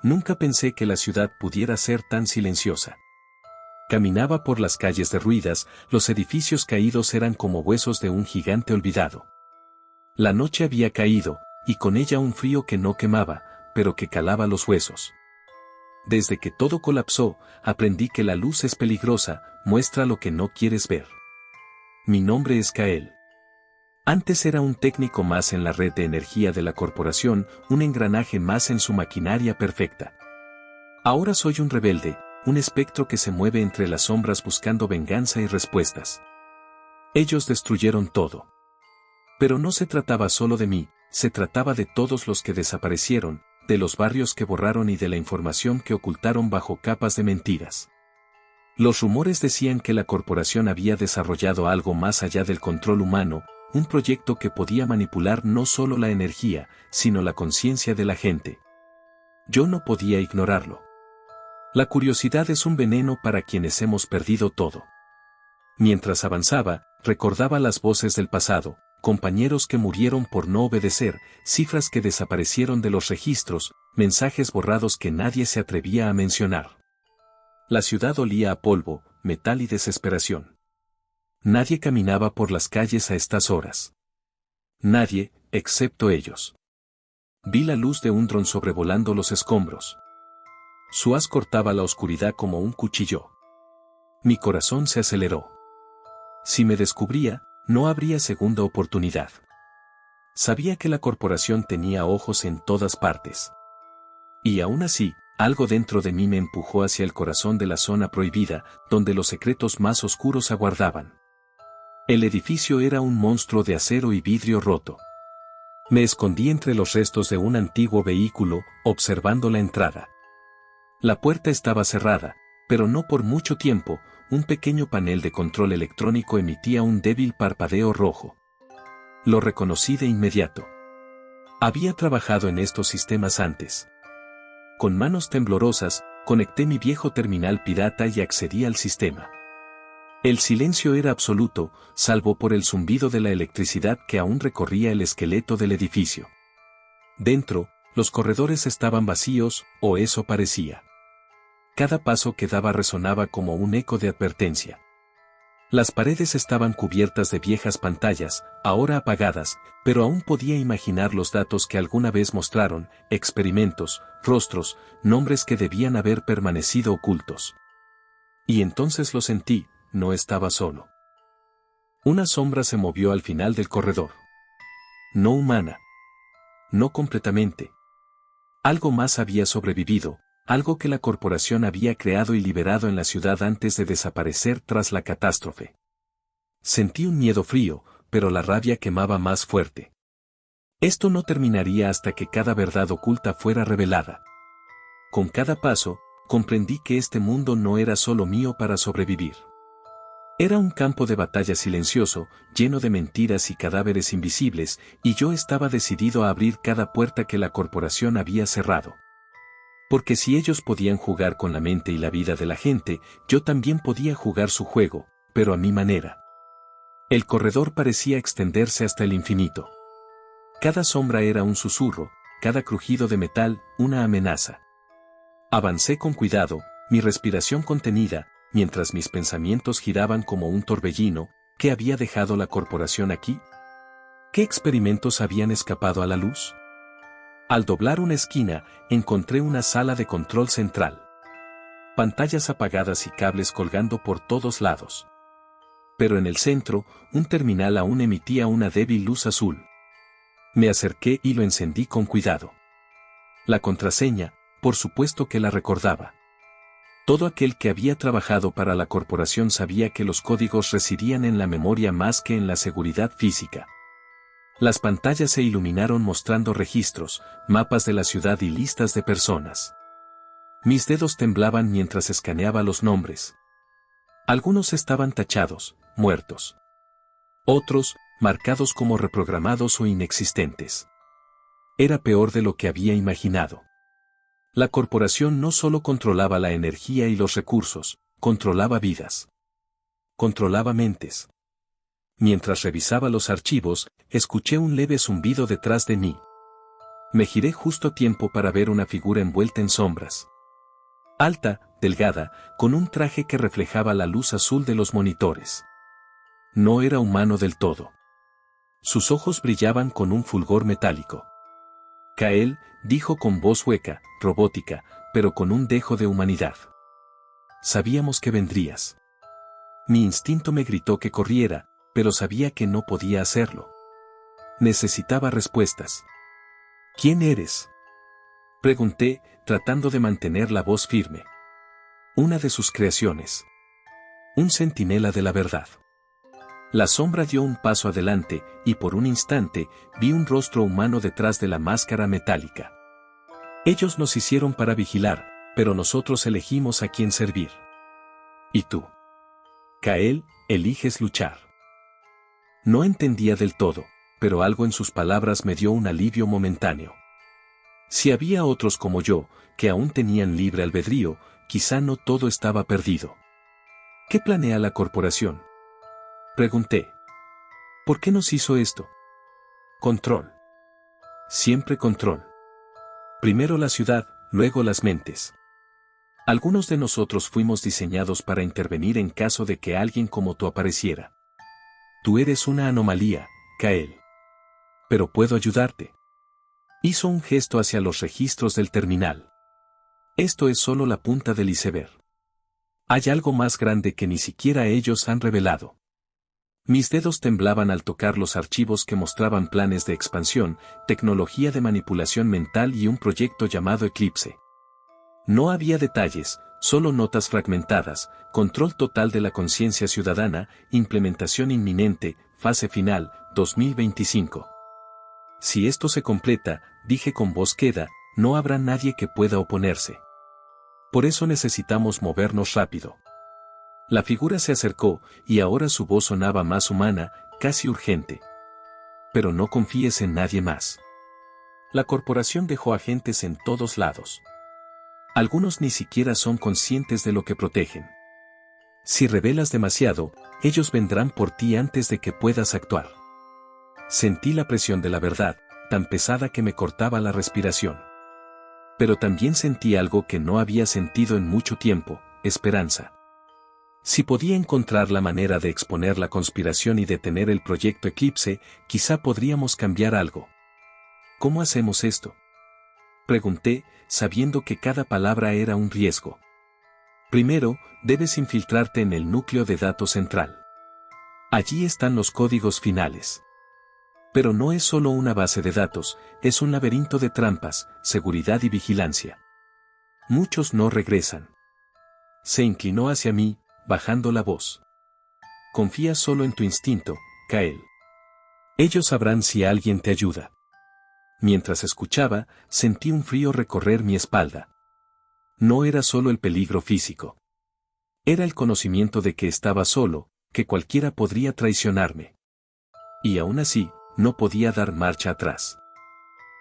Nunca pensé que la ciudad pudiera ser tan silenciosa. Caminaba por las calles derruidas, los edificios caídos eran como huesos de un gigante olvidado. La noche había caído, y con ella un frío que no quemaba, pero que calaba los huesos. Desde que todo colapsó, aprendí que la luz es peligrosa, muestra lo que no quieres ver. Mi nombre es Kael. Antes era un técnico más en la red de energía de la corporación, un engranaje más en su maquinaria perfecta. Ahora soy un rebelde, un espectro que se mueve entre las sombras buscando venganza y respuestas. Ellos destruyeron todo. Pero no se trataba solo de mí, se trataba de todos los que desaparecieron, de los barrios que borraron y de la información que ocultaron bajo capas de mentiras. Los rumores decían que la corporación había desarrollado algo más allá del control humano, un proyecto que podía manipular no solo la energía, sino la conciencia de la gente. Yo no podía ignorarlo. La curiosidad es un veneno para quienes hemos perdido todo. Mientras avanzaba, recordaba las voces del pasado, compañeros que murieron por no obedecer, cifras que desaparecieron de los registros, mensajes borrados que nadie se atrevía a mencionar. La ciudad olía a polvo, metal y desesperación. Nadie caminaba por las calles a estas horas. Nadie, excepto ellos. Vi la luz de un dron sobrevolando los escombros. Su haz cortaba la oscuridad como un cuchillo. Mi corazón se aceleró. Si me descubría, no habría segunda oportunidad. Sabía que la corporación tenía ojos en todas partes. Y aún así, algo dentro de mí me empujó hacia el corazón de la zona prohibida, donde los secretos más oscuros aguardaban. El edificio era un monstruo de acero y vidrio roto. Me escondí entre los restos de un antiguo vehículo, observando la entrada. La puerta estaba cerrada, pero no por mucho tiempo. Un pequeño panel de control electrónico emitía un débil parpadeo rojo. Lo reconocí de inmediato. Había trabajado en estos sistemas antes. Con manos temblorosas, conecté mi viejo terminal pirata y accedí al sistema. El silencio era absoluto, salvo por el zumbido de la electricidad que aún recorría el esqueleto del edificio. Dentro, los corredores estaban vacíos, o eso parecía. Cada paso que daba resonaba como un eco de advertencia. Las paredes estaban cubiertas de viejas pantallas, ahora apagadas, pero aún podía imaginar los datos que alguna vez mostraron, experimentos, rostros, nombres que debían haber permanecido ocultos. Y entonces lo sentí, no estaba solo. Una sombra se movió al final del corredor. No humana. No completamente. Algo más había sobrevivido. Algo que la corporación había creado y liberado en la ciudad antes de desaparecer tras la catástrofe. Sentí un miedo frío, pero la rabia quemaba más fuerte. Esto no terminaría hasta que cada verdad oculta fuera revelada. Con cada paso, comprendí que este mundo no era solo mío para sobrevivir. Era un campo de batalla silencioso, lleno de mentiras y cadáveres invisibles, y yo estaba decidido a abrir cada puerta que la corporación había cerrado. Porque si ellos podían jugar con la mente y la vida de la gente, yo también podía jugar su juego, pero a mi manera. El corredor parecía extenderse hasta el infinito. Cada sombra era un susurro, cada crujido de metal, una amenaza. Avancé con cuidado, mi respiración contenida, mientras mis pensamientos giraban como un torbellino. ¿Qué había dejado la corporación aquí? ¿Qué experimentos habían escapado a la luz? Al doblar una esquina, encontré una sala de control central. Pantallas apagadas y cables colgando por todos lados. Pero en el centro, un terminal aún emitía una débil luz azul. Me acerqué y lo encendí con cuidado. La contraseña, por supuesto que la recordaba. Todo aquel que había trabajado para la corporación sabía que los códigos residían en la memoria más que en la seguridad física. Las pantallas se iluminaron mostrando registros, mapas de la ciudad y listas de personas. Mis dedos temblaban mientras escaneaba los nombres. Algunos estaban tachados, muertos. Otros, marcados como reprogramados o inexistentes. Era peor de lo que había imaginado. La corporación no solo controlaba la energía y los recursos, controlaba vidas. Controlaba mentes. Mientras revisaba los archivos, escuché un leve zumbido detrás de mí. Me giré justo a tiempo para ver una figura envuelta en sombras. Alta, delgada, con un traje que reflejaba la luz azul de los monitores. No era humano del todo. Sus ojos brillaban con un fulgor metálico. Kael, dijo con voz hueca, robótica, pero con un dejo de humanidad. Sabíamos que vendrías. Mi instinto me gritó que corriera, pero sabía que no podía hacerlo. Necesitaba respuestas. ¿Quién eres?, pregunté, tratando de mantener la voz firme. Una de sus creaciones. Un centinela de la verdad. La sombra dio un paso adelante, y por un instante, vi un rostro humano detrás de la máscara metálica. Ellos nos hicieron para vigilar, pero nosotros elegimos a quién servir. ¿Y tú? Kael, eliges luchar. No entendía del todo, pero algo en sus palabras me dio un alivio momentáneo. Si había otros como yo, que aún tenían libre albedrío, quizá no todo estaba perdido. ¿Qué planea la corporación?, pregunté. ¿Por qué nos hizo esto? Control. Siempre control. Primero la ciudad, luego las mentes. Algunos de nosotros fuimos diseñados para intervenir en caso de que alguien como tú apareciera. Tú eres una anomalía, Kael. Pero puedo ayudarte. Hizo un gesto hacia los registros del terminal. Esto es solo la punta del iceberg. Hay algo más grande que ni siquiera ellos han revelado. Mis dedos temblaban al tocar los archivos que mostraban planes de expansión, tecnología de manipulación mental y un proyecto llamado Eclipse. No había detalles, solo notas fragmentadas, control total de la conciencia ciudadana, implementación inminente, fase final, 2025. Si esto se completa, dije con voz queda, no habrá nadie que pueda oponerse. Por eso necesitamos movernos rápido. La figura se acercó, y ahora su voz sonaba más humana, casi urgente. Pero no confíes en nadie más. La corporación dejó agentes en todos lados. Algunos ni siquiera son conscientes de lo que protegen. Si revelas demasiado, ellos vendrán por ti antes de que puedas actuar. Sentí la presión de la verdad, tan pesada que me cortaba la respiración. Pero también sentí algo que no había sentido en mucho tiempo, esperanza. Si podía encontrar la manera de exponer la conspiración y detener el proyecto Eclipse, quizá podríamos cambiar algo. ¿Cómo hacemos esto?, pregunté, sabiendo que cada palabra era un riesgo. Primero, debes infiltrarte en el núcleo de datos central. Allí están los códigos finales. Pero no es solo una base de datos, es un laberinto de trampas, seguridad y vigilancia. Muchos no regresan. Se inclinó hacia mí, bajando la voz. Confía solo en tu instinto, Kael. Ellos sabrán si alguien te ayuda. Mientras escuchaba, sentí un frío recorrer mi espalda. No era solo el peligro físico. Era el conocimiento de que estaba solo, que cualquiera podría traicionarme. Y aún así, no podía dar marcha atrás.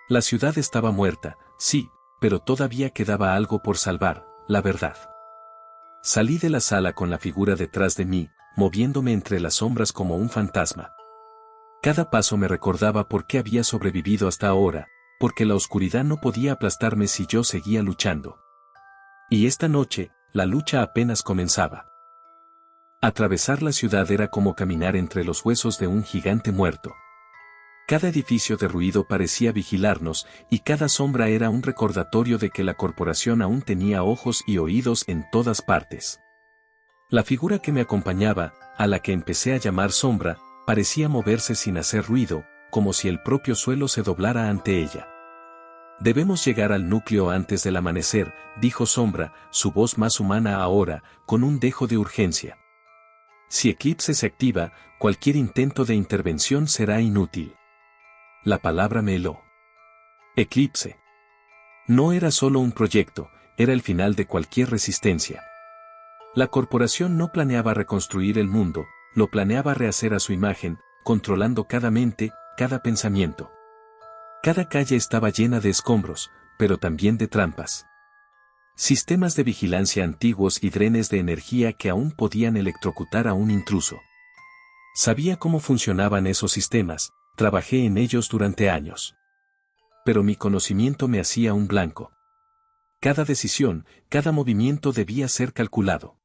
La ciudad estaba muerta, sí, pero todavía quedaba algo por salvar, la verdad. Salí de la sala con la figura detrás de mí, moviéndome entre las sombras como un fantasma. Cada paso me recordaba por qué había sobrevivido hasta ahora, porque la oscuridad no podía aplastarme si yo seguía luchando. Y esta noche, la lucha apenas comenzaba. Atravesar la ciudad era como caminar entre los huesos de un gigante muerto. Cada edificio derruido parecía vigilarnos, y cada sombra era un recordatorio de que la corporación aún tenía ojos y oídos en todas partes. La figura que me acompañaba, a la que empecé a llamar Sombra, parecía moverse sin hacer ruido, como si el propio suelo se doblara ante ella. Debemos llegar al núcleo antes del amanecer, dijo Sombra, su voz más humana ahora, con un dejo de urgencia. Si Eclipse se activa, cualquier intento de intervención será inútil. La palabra me heló. Eclipse. No era solo un proyecto, era el final de cualquier resistencia. La corporación no planeaba reconstruir el mundo, lo planeaba rehacer a su imagen, controlando cada mente, cada pensamiento. Cada calle estaba llena de escombros, pero también de trampas. Sistemas de vigilancia antiguos y drenes de energía que aún podían electrocutar a un intruso. Sabía cómo funcionaban esos sistemas, trabajé en ellos durante años. pero mi conocimiento me hacía un blanco. Cada decisión, cada movimiento debía ser calculado.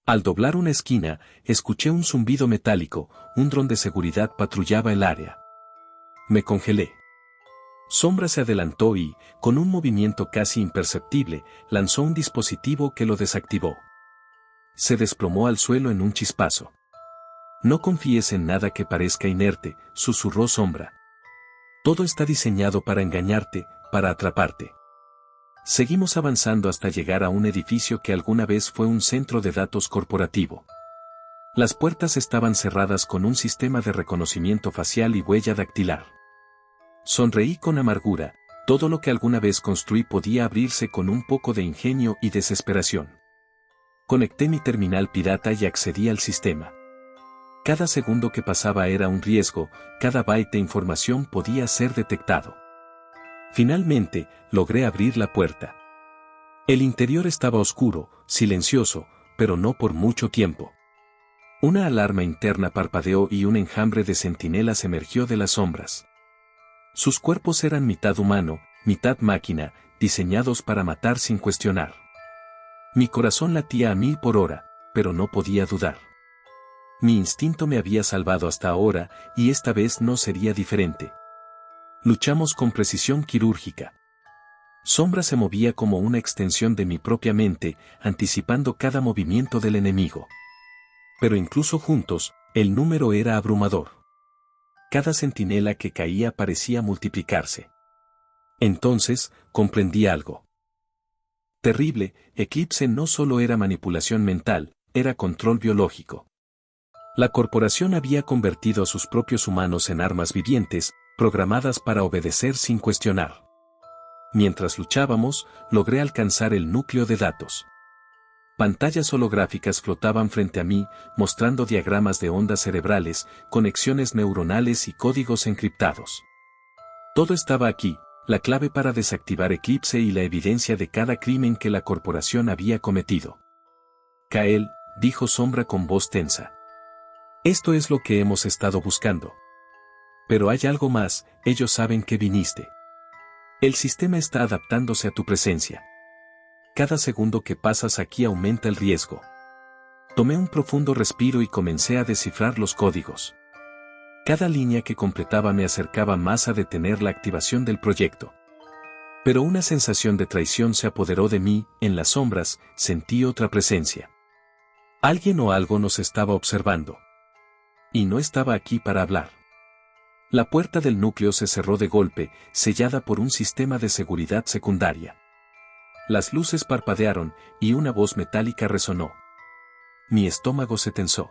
Al doblar una esquina, escuché un zumbido metálico, un dron de seguridad patrullaba el área. Me congelé. Sombra se adelantó y, con un movimiento casi imperceptible, lanzó un dispositivo que lo desactivó. Se desplomó al suelo en un chispazo. No confíes en nada que parezca inerte, susurró Sombra. Todo está diseñado para engañarte, para atraparte. Seguimos avanzando hasta llegar a un edificio que alguna vez fue un centro de datos corporativo. Las puertas estaban cerradas con un sistema de reconocimiento facial y huella dactilar. Sonreí con amargura, todo lo que alguna vez construí podía abrirse con un poco de ingenio y desesperación. Conecté mi terminal pirata y accedí al sistema. Cada segundo que pasaba era un riesgo, cada byte de información podía ser detectado. Finalmente, logré abrir la puerta. El interior estaba oscuro, silencioso, pero no por mucho tiempo. Una alarma interna parpadeó y un enjambre de centinelas emergió de las sombras. Sus cuerpos eran mitad humano, mitad máquina, diseñados para matar sin cuestionar. Mi corazón latía a 1000 por hora, pero no podía dudar. Mi instinto me había salvado hasta ahora, y esta vez no sería diferente. Luchamos con precisión quirúrgica. Sombra se movía como una extensión de mi propia mente, anticipando cada movimiento del enemigo. Pero incluso juntos, el número era abrumador. Cada centinela que caía parecía multiplicarse. Entonces, comprendí algo. Terrible, Eclipse no solo era manipulación mental, era control biológico. La corporación había convertido a sus propios humanos en armas vivientes, programadas para obedecer sin cuestionar. Mientras luchábamos, logré alcanzar el núcleo de datos. Pantallas holográficas flotaban frente a mí, mostrando diagramas de ondas cerebrales, conexiones neuronales y códigos encriptados. Todo estaba aquí, la clave para desactivar Eclipse y la evidencia de cada crimen que la corporación había cometido. Kael, dijo Sombra con voz tensa. Esto es lo que hemos estado buscando. Pero hay algo más, ellos saben que viniste. El sistema está adaptándose a tu presencia. Cada segundo que pasas aquí aumenta el riesgo. Tomé un profundo respiro y comencé a descifrar los códigos. Cada línea que completaba me acercaba más a detener la activación del proyecto. Pero una sensación de traición se apoderó de mí, en las sombras, sentí otra presencia. Alguien o algo nos estaba observando. Y no estaba aquí para hablar. La puerta del núcleo se cerró de golpe, sellada por un sistema de seguridad secundaria. Las luces parpadearon, y una voz metálica resonó. Mi estómago se tensó.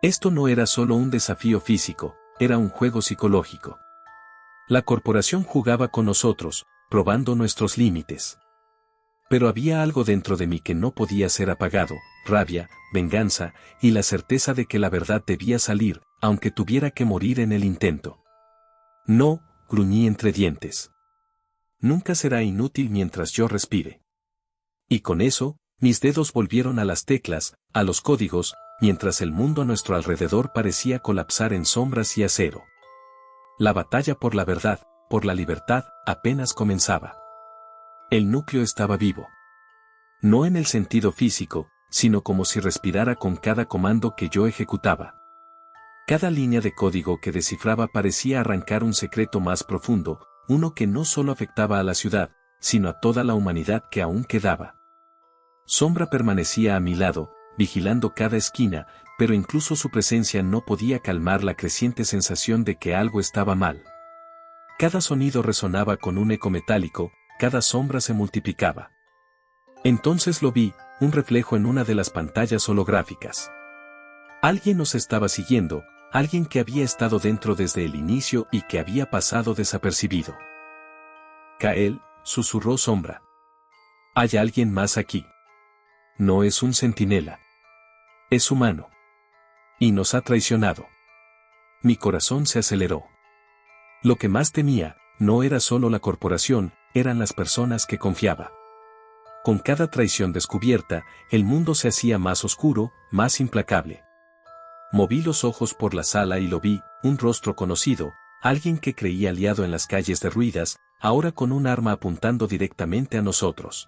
Esto no era solo un desafío físico, era un juego psicológico. La corporación jugaba con nosotros, probando nuestros límites. Pero había algo dentro de mí que no podía ser apagado, rabia, venganza, y la certeza de que la verdad debía salir, aunque tuviera que morir en el intento. No, gruñí entre dientes. Nunca será inútil mientras yo respire. Y con eso, mis dedos volvieron a las teclas, a los códigos, mientras el mundo a nuestro alrededor parecía colapsar en sombras y acero. La batalla por la verdad, por la libertad, apenas comenzaba. El núcleo estaba vivo. No en el sentido físico, sino como si respirara con cada comando que yo ejecutaba. Cada línea de código que descifraba parecía arrancar un secreto más profundo, uno que no solo afectaba a la ciudad, sino a toda la humanidad que aún quedaba. Sombra permanecía a mi lado, vigilando cada esquina, pero incluso su presencia no podía calmar la creciente sensación de que algo estaba mal. Cada sonido resonaba con un eco metálico, cada sombra se multiplicaba. Entonces lo vi, un reflejo en una de las pantallas holográficas. Alguien nos estaba siguiendo, alguien que había estado dentro desde el inicio y que había pasado desapercibido. Kael, susurró Sombra. Hay alguien más aquí. No es un centinela. Es humano. Y nos ha traicionado. Mi corazón se aceleró. Lo que más temía, no era solo la corporación, eran las personas que confiaba. Con cada traición descubierta, el mundo se hacía más oscuro, más implacable. Moví los ojos por la sala y lo vi, un rostro conocido, Alguien que creía aliado en las calles derruidas, ahora con un arma apuntando directamente a nosotros.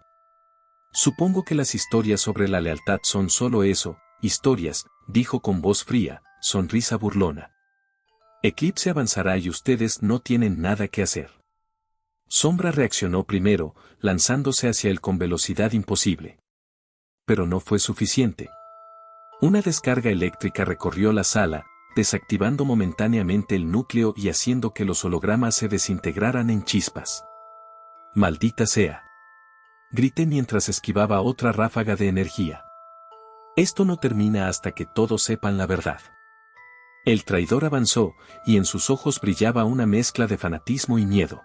Supongo que las historias sobre la lealtad son solo eso, historias, dijo con voz fría, sonrisa burlona. Eclipse avanzará y ustedes no tienen nada que hacer. Sombra reaccionó primero, lanzándose hacia él con velocidad imposible. Pero no fue suficiente. Una descarga eléctrica recorrió la sala, desactivando momentáneamente el núcleo y haciendo que los hologramas se desintegraran en chispas. ¡Maldita sea! Grité mientras esquivaba otra ráfaga de energía. Esto no termina hasta que todos sepan la verdad. El traidor avanzó, y en sus ojos brillaba una mezcla de fanatismo y miedo.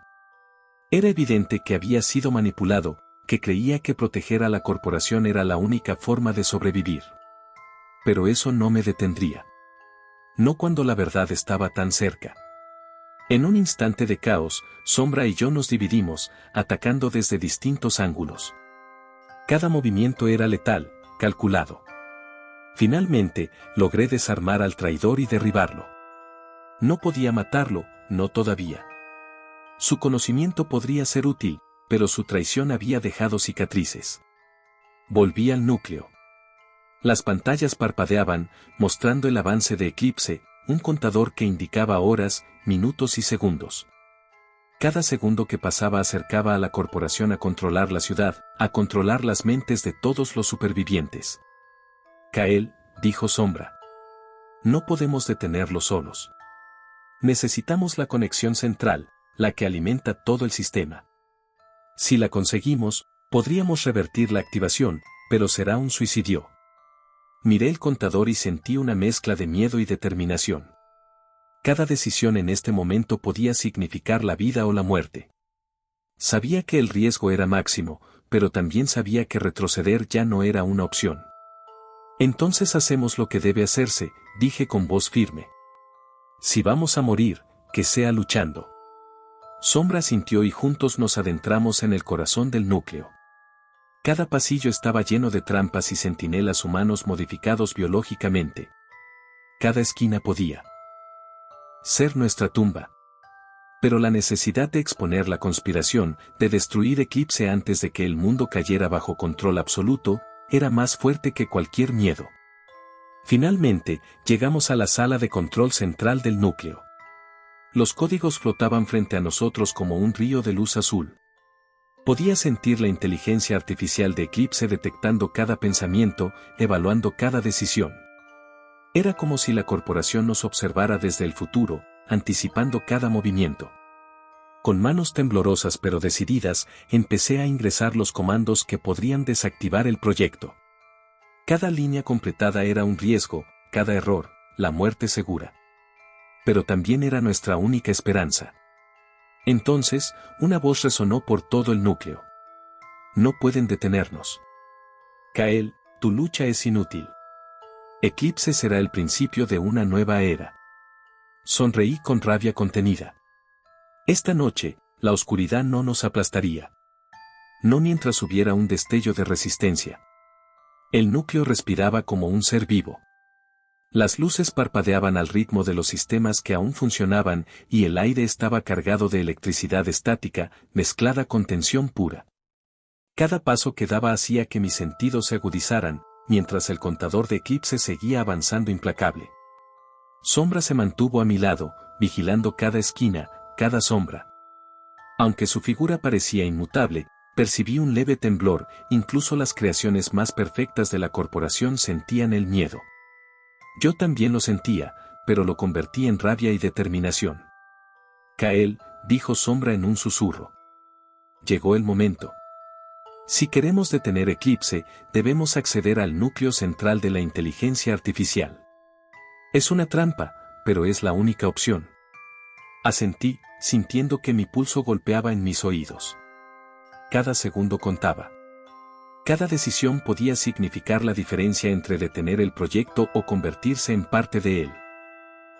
Era evidente que había sido manipulado, que creía que proteger a la corporación era la única forma de sobrevivir. Pero eso no me detendría. No cuando la verdad estaba tan cerca. En un instante de caos, Sombra y yo nos dividimos, atacando desde distintos ángulos. Cada movimiento era letal, calculado. Finalmente, logré desarmar al traidor y derribarlo. No podía matarlo, no todavía. Su conocimiento podría ser útil, pero su traición había dejado cicatrices. Volví al núcleo. Las pantallas parpadeaban, mostrando el avance de Eclipse, un contador que indicaba horas, minutos y segundos. Cada segundo que pasaba acercaba a la corporación a controlar la ciudad, a controlar las mentes de todos los supervivientes. Kael, dijo Sombra. No podemos detenerlo solos. Necesitamos la conexión central, la que alimenta todo el sistema. Si la conseguimos, podríamos revertir la activación, pero será un suicidio. Miré el contador y sentí una mezcla de miedo y determinación. Cada decisión en este momento podía significar la vida o la muerte. Sabía que el riesgo era máximo, pero también sabía que retroceder ya no era una opción. Entonces hacemos lo que debe hacerse, dije con voz firme. Si vamos a morir, que sea luchando. Sombra sintió y juntos nos adentramos en el corazón del núcleo. Cada pasillo estaba lleno de trampas y centinelas humanos modificados biológicamente. Cada esquina podía ser nuestra tumba. Pero la necesidad de exponer la conspiración, de destruir Eclipse antes de que el mundo cayera bajo control absoluto, era más fuerte que cualquier miedo. Finalmente, llegamos a la sala de control central del núcleo. Los códigos flotaban frente a nosotros como un río de luz azul. Podía sentir la inteligencia artificial de Eclipse detectando cada pensamiento, evaluando cada decisión. Era como si la corporación nos observara desde el futuro, anticipando cada movimiento. Con manos temblorosas pero decididas, empecé a ingresar los comandos que podrían desactivar el proyecto. Cada línea completada era un riesgo, cada error, la muerte segura. Pero también era nuestra única esperanza. Entonces, una voz resonó por todo el núcleo. No pueden detenernos. Kael, tu lucha es inútil. Eclipse será el principio de una nueva era. Sonreí con rabia contenida. Esta noche, la oscuridad no nos aplastaría. No mientras hubiera un destello de resistencia. El núcleo respiraba como un ser vivo. Las luces parpadeaban al ritmo de los sistemas que aún funcionaban y el aire estaba cargado de electricidad estática, mezclada con tensión pura. Cada paso que daba hacía que mis sentidos se agudizaran, mientras el contador de Eclipse seguía avanzando implacable. Sombra se mantuvo a mi lado, vigilando cada esquina, cada sombra. Aunque su figura parecía inmutable, percibí un leve temblor, incluso las creaciones más perfectas de la corporación sentían el miedo. Yo también lo sentía, pero lo convertí en rabia y determinación. Kael, dijo Sombra en un susurro. Llegó el momento. Si queremos detener Eclipse, debemos acceder al núcleo central de la inteligencia artificial. Es una trampa, pero es la única opción. Asentí, sintiendo que mi pulso golpeaba en mis oídos. Cada segundo contaba. Cada decisión podía significar la diferencia entre detener el proyecto o convertirse en parte de él.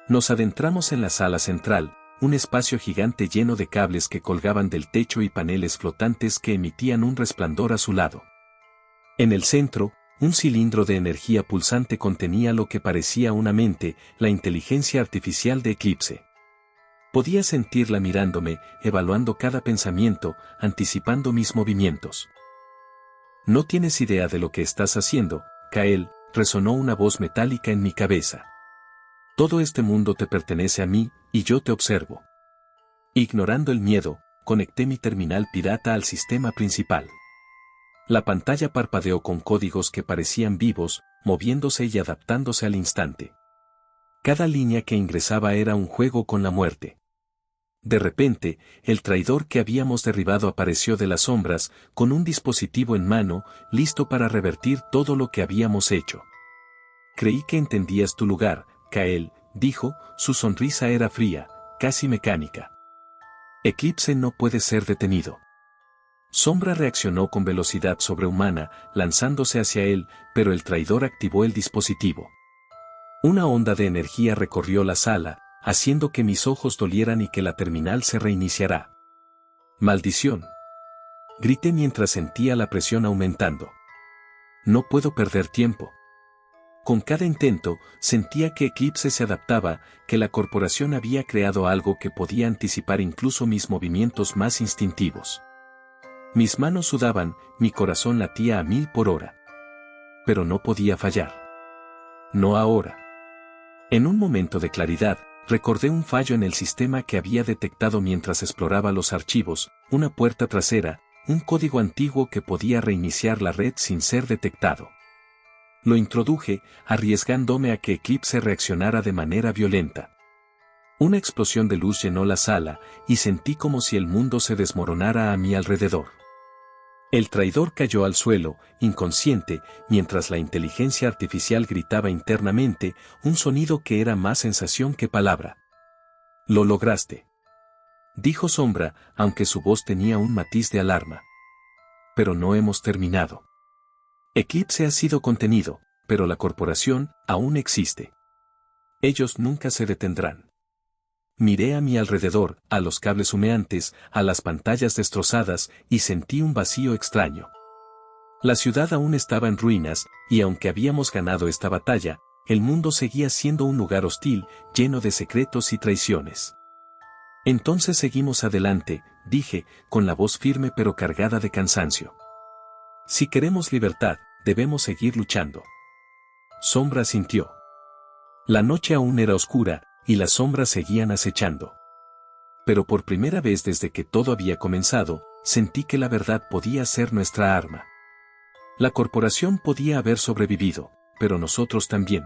Nos adentramos en la sala central, un espacio gigante lleno de cables que colgaban del techo y paneles flotantes que emitían un resplandor azulado. En el centro, un cilindro de energía pulsante contenía lo que parecía una mente, la inteligencia artificial de Eclipse. Podía sentirla mirándome, evaluando cada pensamiento, anticipando mis movimientos. No tienes idea de lo que estás haciendo, Kael, resonó una voz metálica en mi cabeza. Todo este mundo te pertenece a mí, y yo te observo. Ignorando el miedo, conecté mi terminal pirata al sistema principal. La pantalla parpadeó con códigos que parecían vivos, moviéndose y adaptándose al instante. Cada línea que ingresaba era un juego con la muerte. De repente, el traidor que habíamos derribado apareció de las sombras, con un dispositivo en mano, listo para revertir todo lo que habíamos hecho. Creí que entendías tu lugar, Kael, dijo, su sonrisa era fría, casi mecánica. Eclipse no puede ser detenido. Sombra reaccionó con velocidad sobrehumana, lanzándose hacia él, pero el traidor activó el dispositivo. Una onda de energía recorrió la sala, haciendo que mis ojos dolieran y que la terminal se reiniciara. ¡Maldición! Grité mientras sentía la presión aumentando. No puedo perder tiempo. Con cada intento, sentía que Eclipse se adaptaba, que la corporación había creado algo que podía anticipar incluso mis movimientos más instintivos. Mis manos sudaban, mi corazón latía a 1000 por hora. Pero no podía fallar. No ahora. En un momento de claridad, recordé un fallo en el sistema que había detectado mientras exploraba los archivos, una puerta trasera, un código antiguo que podía reiniciar la red sin ser detectado. Lo introduje, arriesgándome a que Eclipse reaccionara de manera violenta. Una explosión de luz llenó la sala, y sentí como si el mundo se desmoronara a mi alrededor. El traidor cayó al suelo, inconsciente, mientras la inteligencia artificial gritaba internamente, un sonido que era más sensación que palabra. «Lo lograste», dijo Sombra, aunque su voz tenía un matiz de alarma. «Pero no hemos terminado. Eclipse ha sido contenido, pero la corporación aún existe. Ellos nunca se detendrán». Miré a mi alrededor, a los cables humeantes, a las pantallas destrozadas, y sentí un vacío extraño. La ciudad aún estaba en ruinas, y aunque habíamos ganado esta batalla, el mundo seguía siendo un lugar hostil, lleno de secretos y traiciones. Entonces seguimos adelante, dije, con la voz firme pero cargada de cansancio. Si queremos libertad, debemos seguir luchando. Sombra sintió. La noche aún era oscura, y las sombras seguían acechando. Pero por primera vez desde que todo había comenzado, sentí que la verdad podía ser nuestra arma. La corporación podía haber sobrevivido, pero nosotros también.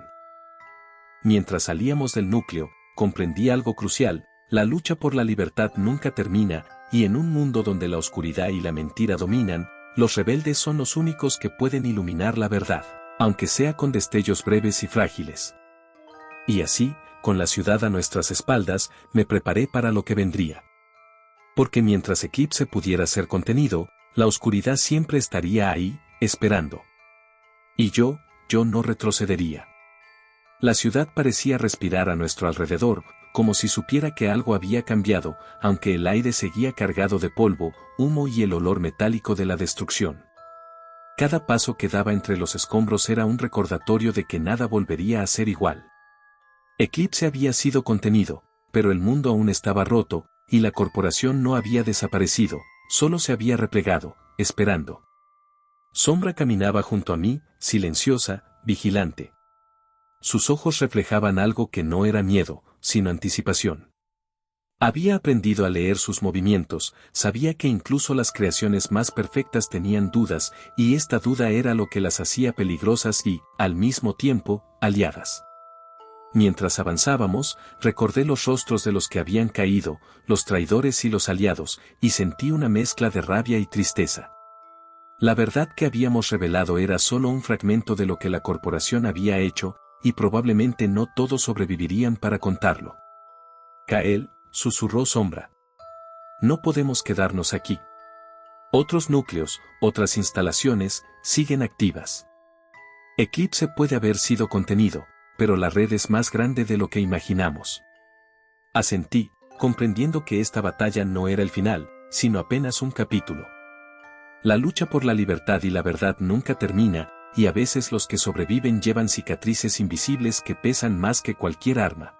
Mientras salíamos del núcleo, comprendí algo crucial: la lucha por la libertad nunca termina, y en un mundo donde la oscuridad y la mentira dominan, los rebeldes son los únicos que pueden iluminar la verdad, aunque sea con destellos breves y frágiles. Y así, con la ciudad a nuestras espaldas, me preparé para lo que vendría. Porque mientras Eclipse pudiera ser contenido, la oscuridad siempre estaría ahí, esperando. Y yo no retrocedería. La ciudad parecía respirar a nuestro alrededor, como si supiera que algo había cambiado, aunque el aire seguía cargado de polvo, humo y el olor metálico de la destrucción. Cada paso que daba entre los escombros era un recordatorio de que nada volvería a ser igual. Eclipse había sido contenido, pero el mundo aún estaba roto, y la corporación no había desaparecido, solo se había replegado, esperando. Sombra caminaba junto a mí, silenciosa, vigilante. Sus ojos reflejaban algo que no era miedo, sino anticipación. Había aprendido a leer sus movimientos, sabía que incluso las creaciones más perfectas tenían dudas, y esta duda era lo que las hacía peligrosas y, al mismo tiempo, aliadas. Mientras avanzábamos, recordé los rostros de los que habían caído, los traidores y los aliados, y sentí una mezcla de rabia y tristeza. La verdad que habíamos revelado era solo un fragmento de lo que la corporación había hecho, y probablemente no todos sobrevivirían para contarlo. Kael, susurró Sombra. No podemos quedarnos aquí. Otros núcleos, otras instalaciones, siguen activas. Eclipse puede haber sido contenido, pero la red es más grande de lo que imaginamos. Asentí, comprendiendo que esta batalla no era el final, sino apenas un capítulo. La lucha por la libertad y la verdad nunca termina, y a veces los que sobreviven llevan cicatrices invisibles que pesan más que cualquier arma.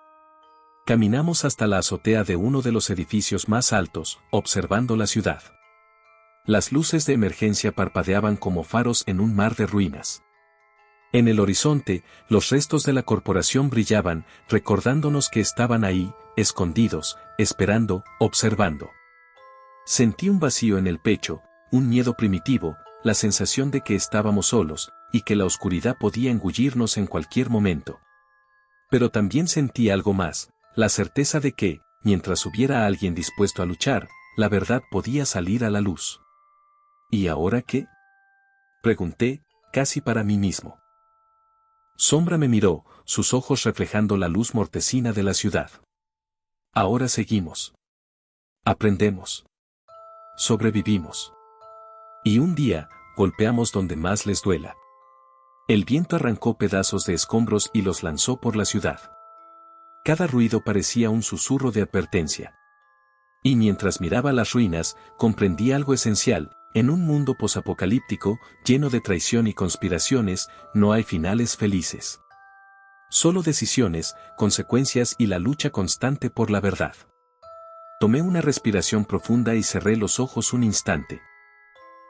Caminamos hasta la azotea de uno de los edificios más altos, observando la ciudad. Las luces de emergencia parpadeaban como faros en un mar de ruinas. En el horizonte, los restos de la corporación brillaban, recordándonos que estaban ahí, escondidos, esperando, observando. Sentí un vacío en el pecho, un miedo primitivo, la sensación de que estábamos solos, y que la oscuridad podía engullirnos en cualquier momento. Pero también sentí algo más, la certeza de que, mientras hubiera alguien dispuesto a luchar, la verdad podía salir a la luz. ¿Y ahora qué? Pregunté, casi para mí mismo. Sombra me miró, sus ojos reflejando la luz mortecina de la ciudad. Ahora seguimos. Aprendemos. Sobrevivimos. Y un día, golpeamos donde más les duela. El viento arrancó pedazos de escombros y los lanzó por la ciudad. Cada ruido parecía un susurro de advertencia. Y mientras miraba las ruinas, comprendí algo esencial: en un mundo posapocalíptico, lleno de traición y conspiraciones, no hay finales felices. Solo decisiones, consecuencias y la lucha constante por la verdad. Tomé una respiración profunda y cerré los ojos un instante.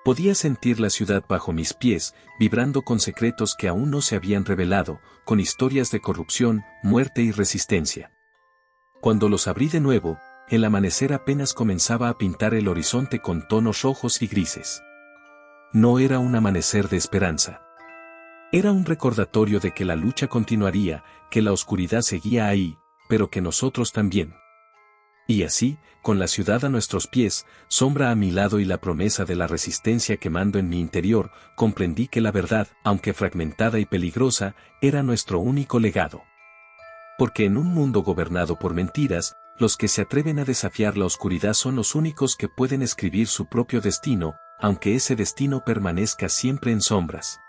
Podía sentir la ciudad bajo mis pies, vibrando con secretos que aún no se habían revelado, con historias de corrupción, muerte y resistencia. Cuando los abrí de nuevo, el amanecer apenas comenzaba a pintar el horizonte con tonos rojos y grises. No era un amanecer de esperanza. Era un recordatorio de que la lucha continuaría, que la oscuridad seguía ahí, pero que nosotros también. Y así, con la ciudad a nuestros pies, Sombra a mi lado y la promesa de la resistencia quemando en mi interior, comprendí que la verdad, aunque fragmentada y peligrosa, era nuestro único legado. Porque en un mundo gobernado por mentiras, los que se atreven a desafiar la oscuridad son los únicos que pueden escribir su propio destino, aunque ese destino permanezca siempre en sombras.